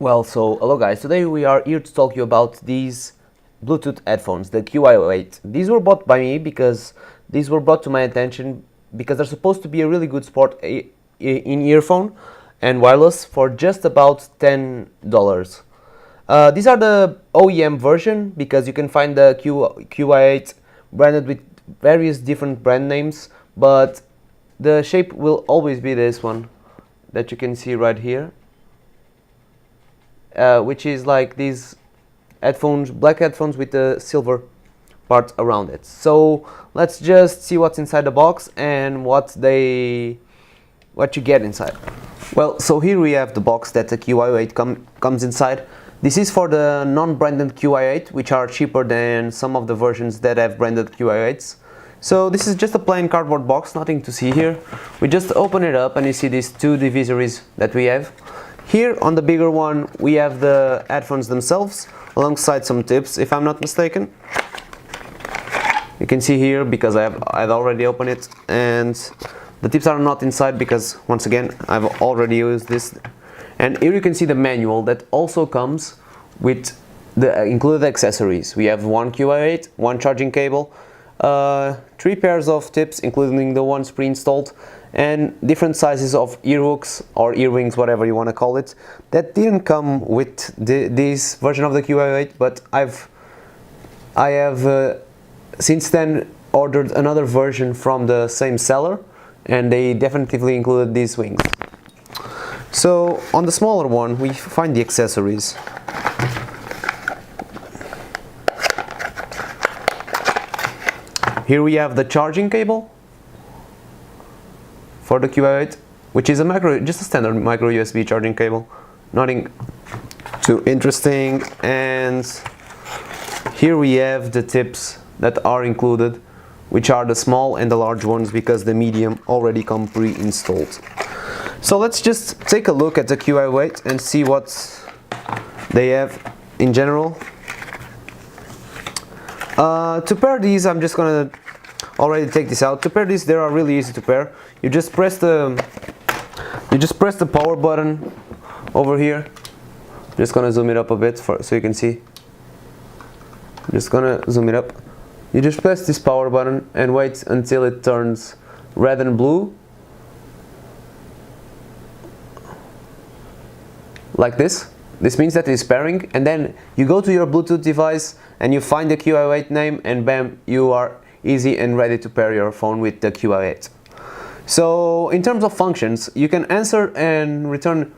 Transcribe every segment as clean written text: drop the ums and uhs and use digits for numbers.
Well, so hello guys, today we are here to talk to you about these Bluetooth headphones, the QY8. These were bought by me because these were brought to my attention because they're supposed to be a really good sport in earphone and wireless for just about $10. These are the OEM version because you can find the QY8 branded with various different brand names, but the shape will always be this one that you can see right here. Which is like these headphones, black headphones with the silver part around it. So let's just see what's inside the box and what you get inside. Well, so here we have the box that the QY8 comes inside. This is for the non-branded QY8, which are cheaper than some of the versions that have branded QY8s. So this is just a plain cardboard box, nothing to see here. We just open it up and you see these two divisories that we have. Here on the bigger one we have the headphones themselves alongside some tips, if I'm not mistaken. You can see here because I've already opened it, and the tips are not inside because once again I've already used this. And here you can see the manual that also comes with the included accessories. We have one QY8, one charging cable, 3 pairs of tips including the ones pre-installed, and different sizes of ear hooks or earrings, whatever you want to call it, that didn't come with this version of the QY8, but I have since then ordered another version from the same seller, and they definitely included these wings. So on the smaller one we find the accessories. Here we have the charging cable for the QY8, which is just a standard micro USB charging cable, nothing too interesting. And here we have the tips that are included, which are the small and the large ones because the medium already come pre-installed. So let's just take a look at the QY8 and see what they have in general. To pair these, I'm just gonna already take this out. To pair these, they are really easy to pair. You just press the power button over here. I'm just gonna zoom it up a bit so you can see. I'm just gonna zoom it up. You just press this power button and wait until it turns red and blue, like this. This means that it's pairing, and then you go to your Bluetooth device and you find the QY8 name, and bam, you are easy and ready to pair your phone with the QY8. So in terms of functions, you can answer and return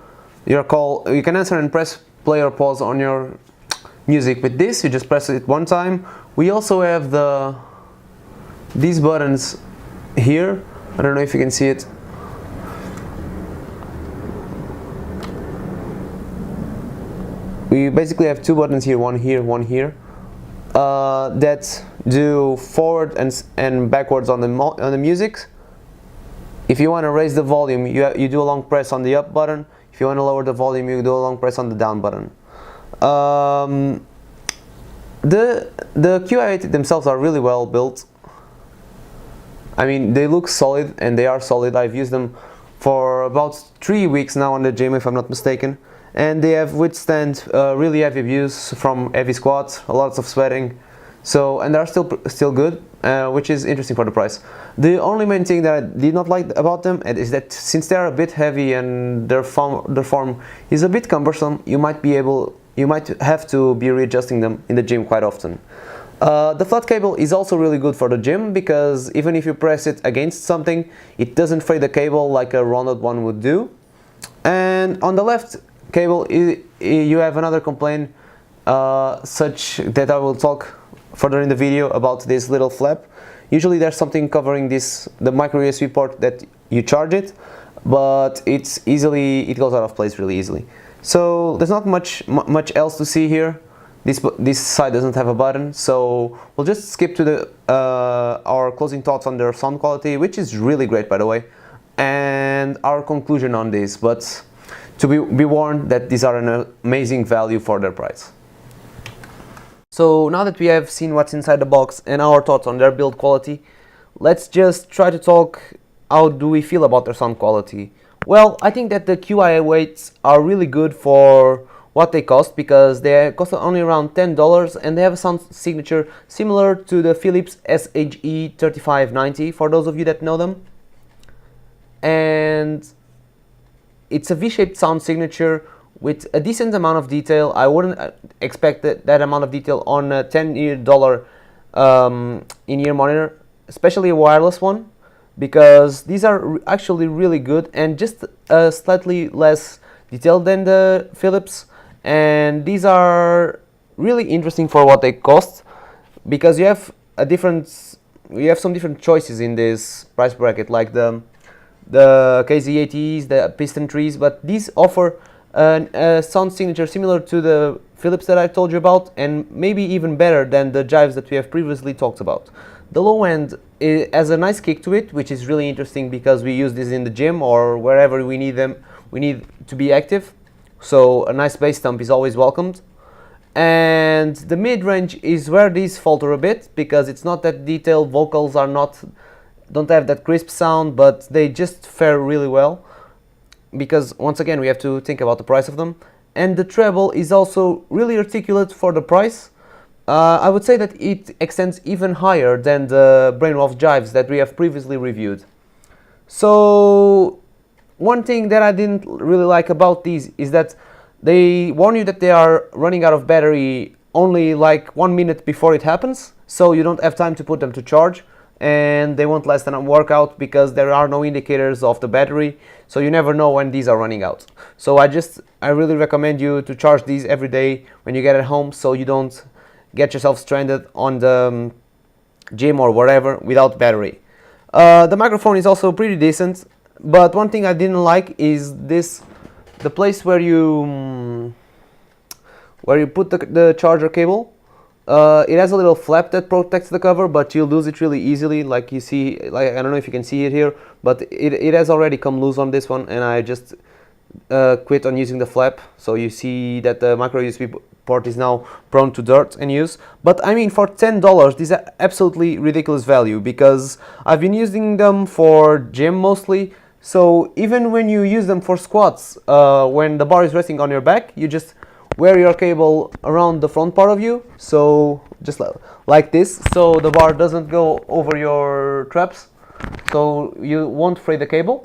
your call. You can answer and press play or pause on your music with this. You just press it one time. We also have these buttons here. I don't know if you can see it. We basically have 2 buttons here, one here, that do forward and backwards on the music. If you want to raise the volume, you do a long press on the up button. If you want to lower the volume, you do a long press on the down button. The QY8 themselves are really well built. I mean, they look solid, and they are solid. I've used them for about 3 weeks now on the gym, if I'm not mistaken. And they have withstand really heavy abuse from heavy squats, lots of sweating. So, and they're still good, which is interesting for the price. The only main thing that I did not like about them is that since they are a bit heavy and their form is a bit cumbersome, you might have to be readjusting them in the gym quite often. The flat cable is also really good for the gym because even if you press it against something, it doesn't fray the cable like a rounded one would do. And on the left cable, you have another complaint, such that I will talk further in the video about this little flap. Usually there's something covering the micro USB port that you charge it, but it goes out of place really easily. So there's not much else to see here. This side doesn't have a button, so we'll just skip to our closing thoughts on their sound quality, which is really great, by the way, and our conclusion on this. But to be warned that these are an amazing value for their price. So now that we have seen what's inside the box and our thoughts on their build quality, let's just try to talk how do we feel about their sound quality. Well, I think that the QY8s are really good for what they cost, because they cost only around $10 and they have a sound signature similar to the Philips SHE3590 for those of you that know them. And it's a V-shaped sound signature with a decent amount of detail. I wouldn't expect that amount of detail on a $10 in-ear monitor, especially a wireless one, because these are actually really good and just slightly less detailed than the Philips. And these are really interesting for what they cost, because you have some different choices in this price bracket, like the KZ80s, the Piston trees, but these offer a sound signature similar to the Philips that I told you about, and maybe even better than the Jives that we have previously talked about. The low end has a nice kick to it, which is really interesting because we use this in the gym or wherever we need to be active. So a nice bass thump is always welcomed. And the mid-range is where these falter a bit, because it's not that detailed. Vocals don't have that crisp sound, but they just fare really well, because once again we have to think about the price of them. And the treble is also really articulate for the price. I would say that it extends even higher than the Brainwolf Jives that we have previously reviewed. So one thing that I didn't really like about these is that they warn you that they are running out of battery only like 1 minute before it happens, so you don't have time to put them to charge, and they won't last than a workout because there are no indicators of the battery, so you never know when these are running out. So I really recommend you to charge these every day when you get at home, so you don't get yourself stranded on the gym or wherever without battery. The microphone is also pretty decent, but one thing I didn't like is the place where you put the charger cable. It has a little flap that protects the cover, but you'll lose it really easily, like you see. Like, I don't know if you can see it here, but it has already come loose on this one, and I just quit on using the flap. So you see that the micro USB port is now prone to dirt and use. But I mean, for $10, these are absolutely ridiculous value, because I've been using them for gym mostly. So even when you use them for squats, when the bar is resting on your back, you just wear your cable around the front part of you, so just like this, so the bar doesn't go over your traps, so you won't fray the cable.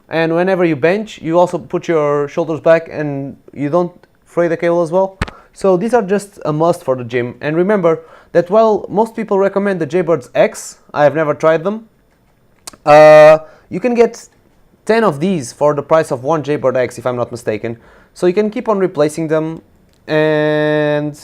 And whenever you bench, you also put your shoulders back and you don't fray the cable as well. So these are just a must for the gym. And remember that while most people recommend the Jaybirds X, I have never tried them. You can get 10 of these for the price of one Jaybird X, if I'm not mistaken. So you can keep on replacing them, and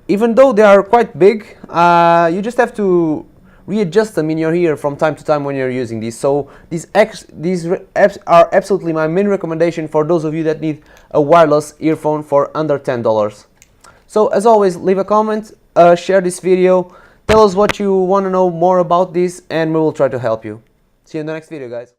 even though they are quite big, you just have to readjust them in your ear from time to time when you're using these. So these apps are absolutely my main recommendation for those of you that need a wireless earphone for under $10. So as always, leave a comment, share this video, tell us what you want to know more about this, and we will try to help you. See you in the next video, guys.